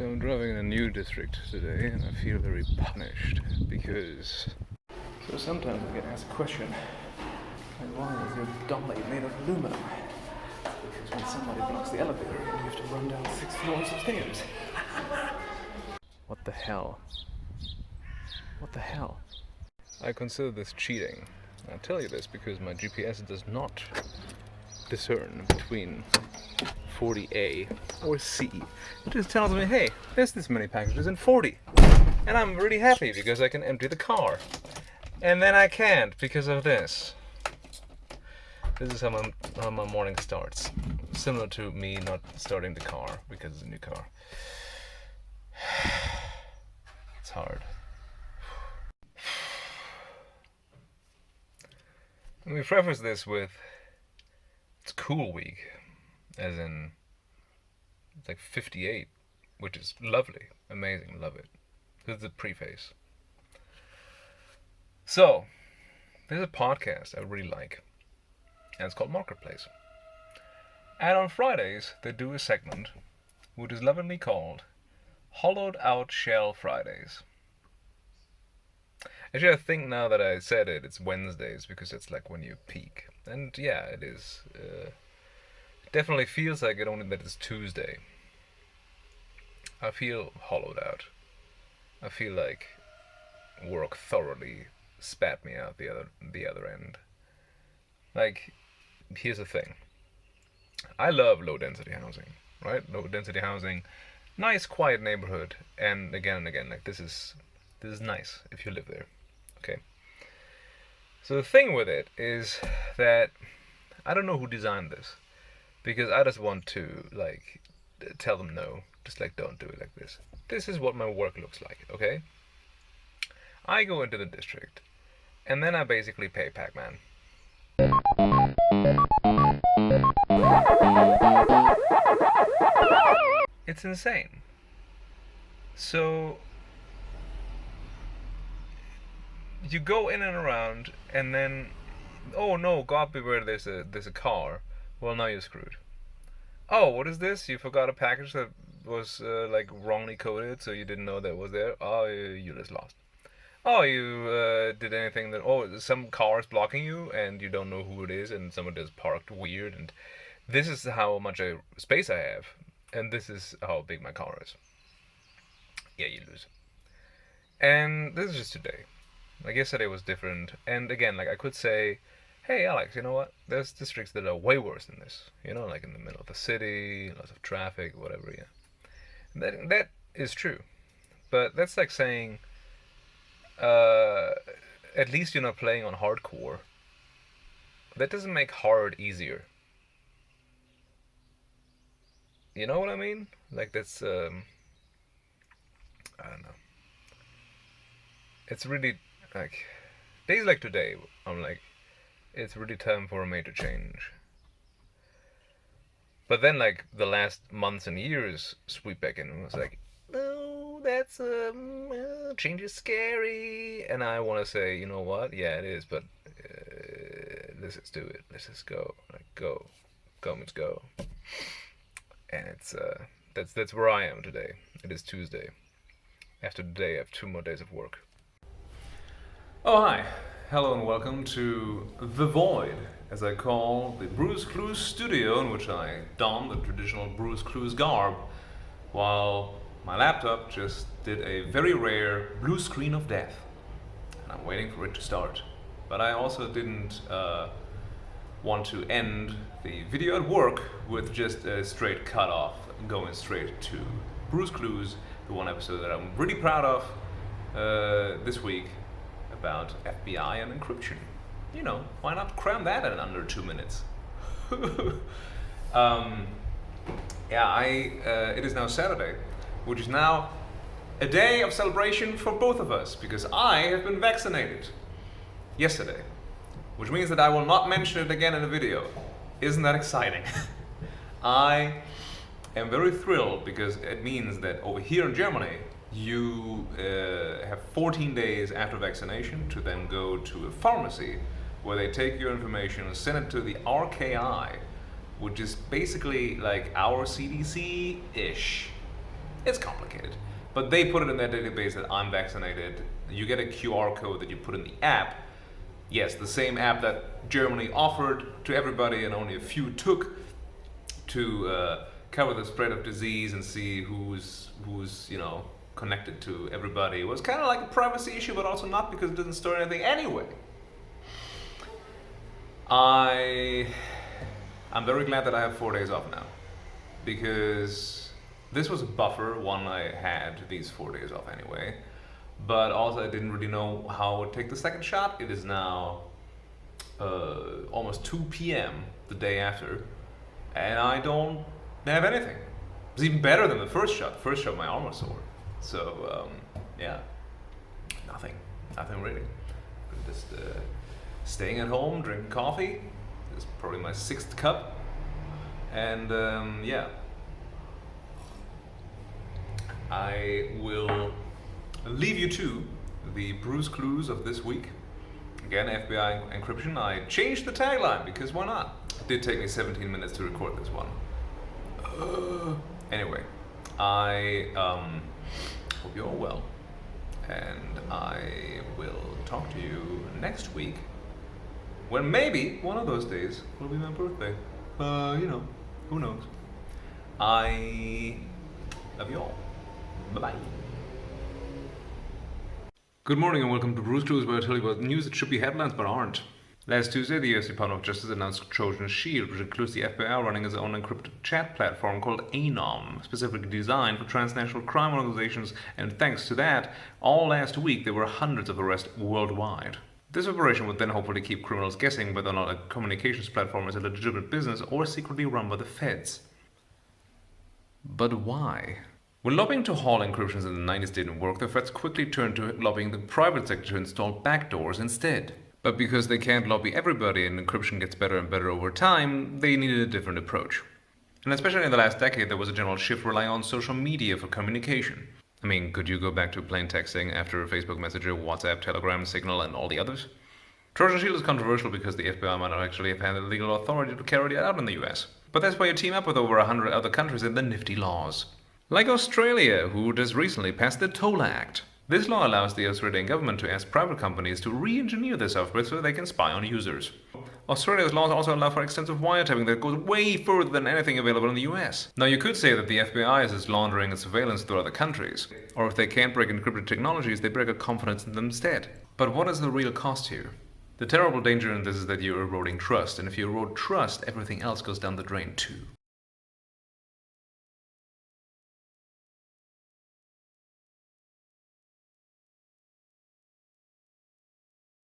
So I'm driving in a new district today and I feel very punished because... So sometimes I get asked a question, like, why is your dolly made of aluminum? Because when somebody blocks the elevator, you have to run down 6 floors of stairs. What the hell? What the hell? I consider this cheating. I'll tell you this because my GPS does not discern between 40A or C. It just tells me, hey, there's this many packages in 40. And I'm really happy because I can empty the car. And then I can't because of this. This is how my morning starts. Similar to me not starting the car because it's a new car. It's hard. Let me preface this with, it's cool week, as in, it's like 58, which is lovely, amazing, love it. This is the preface. So, there's a podcast I really like, and it's called Marketplace. And on Fridays, they do a segment, which is lovingly called Hollowed Out Shell Fridays. Actually, I think now that I said it, it's Wednesdays, because it's like when you peak. And yeah, it is. It definitely feels like it, only that it's Tuesday. I feel hollowed out. I feel like work thoroughly spat me out the other end. Like, here's the thing. I love low density housing, right? Low density housing, nice quiet neighborhood, and again, like this is nice if you live there. Okay. So the thing with it is that I don't know who designed this, because I just want to like tell them no, just like don't do it like this. This is what my work looks like, okay? I go into the district, and then I basically pay Pac Man. It's insane. So you go in and around, and then, oh no, God beware, there's a car. Well, now you're screwed. Oh, what is this? You forgot a package that was like wrongly coded, so you didn't know that was there. Oh, you just lost. Oh, you did anything that, oh, some car is blocking you, and you don't know who it is, and someone just parked weird, and this is how much space I have, and this is how big my car is. Yeah, you lose. And this is just today. Like yesterday was different, and again, like I could say, hey Alex, you know what? There's districts that are way worse than this. You know, like in the middle of the city, lots of traffic, whatever. Yeah, that is true, but that's like saying, at least you're not playing on hardcore. That doesn't make hard easier. You know what I mean? Like that's, I don't know. It's really like days like today. I'm like, it's really time for a major change. But then like the last months and years sweep back in and was like, no, that's change is scary. And I want to say, you know what? Yeah, it is. But let's just do it. Let's just go. Like go means go. And it's that's where I am today. It is Tuesday. After today, I have 2 more days of work. Oh, hi. Hello and welcome to The Void, as I call the Brew's Clues studio, in which I don the traditional Brew's Clues garb, while my laptop just did a very rare blue screen of death. And I'm waiting for it to start. But I also didn't want to end the video at work with just a straight cut off, going straight to Brew's Clues, the one episode that I'm really proud of this week, about FBI and encryption. You know, why not cram that in under 2 minutes? It is now Saturday, which is now a day of celebration for both of us, because I have been vaccinated yesterday, which means that I will not mention it again in the video. Isn't that exciting? I am very thrilled, because it means that over here in Germany, you have 14 days after vaccination to then go to a pharmacy where they take your information and send it to the RKI, which is basically like our CDC-ish. It's complicated. But they put it in their database that I'm vaccinated. You get a QR code that you put in the app. Yes, the same app that Germany offered to everybody and only a few took to cover the spread of disease and see who's connected to everybody. It was kind of like a privacy issue, but also not, because it doesn't store anything anyway. I'm very glad that I have 4 days off now, because this was a buffer one I had these 4 days off anyway, but also I didn't really know how to take the second shot. It is now almost 2 p.m. the day after, and I don't have anything. It's even better than the first shot. The first shot, my arm was sore. So, yeah, nothing really. Just staying at home, drinking coffee. This is probably my 6th cup. And, yeah. I will leave you to the Brew's Clues of this week. Again, FBI encryption. I changed the tagline because why not? It did take me 17 minutes to record this one. Anyway, I hope you're all well, and I will talk to you next week, when maybe one of those days will be my birthday. Who knows? I love you all. Bye-bye. Good morning and welcome to Brew's Clues, where I tell you about news that should be headlines but aren't. Last Tuesday, the US Department of Justice announced Trojan Shield, which includes the FBI running its own encrypted chat platform called Anom, specifically designed for transnational crime organizations, and thanks to that, all last week there were hundreds of arrests worldwide. This operation would then hopefully keep criminals guessing whether or not a communications platform is a legitimate business or secretly run by the feds. But why? When lobbying to haul encryptions in the 90s didn't work, the feds quickly turned to lobbying the private sector to install backdoors instead. But because they can't lobby everybody and encryption gets better and better over time, they needed a different approach. And especially in the last decade, there was a general shift relying on social media for communication. I mean, could you go back to plain texting after Facebook Messenger, WhatsApp, Telegram, Signal, and all the others? Trojan Shield is controversial because the FBI might not actually have had the legal authority to carry it out in the US. But that's why you team up with over 100 other countries in the nifty laws. Like Australia, who just recently passed the Toll Act. This law allows the Australian government to ask private companies to re-engineer their software so they can spy on users. Australia's laws also allow for extensive wiretapping that goes way further than anything available in the US. Now, you could say that the FBI is laundering its surveillance through other countries, or if they can't break encrypted technologies, they break a confidence in them instead. But what is the real cost here? The terrible danger in this is that you're eroding trust, and if you erode trust, everything else goes down the drain too.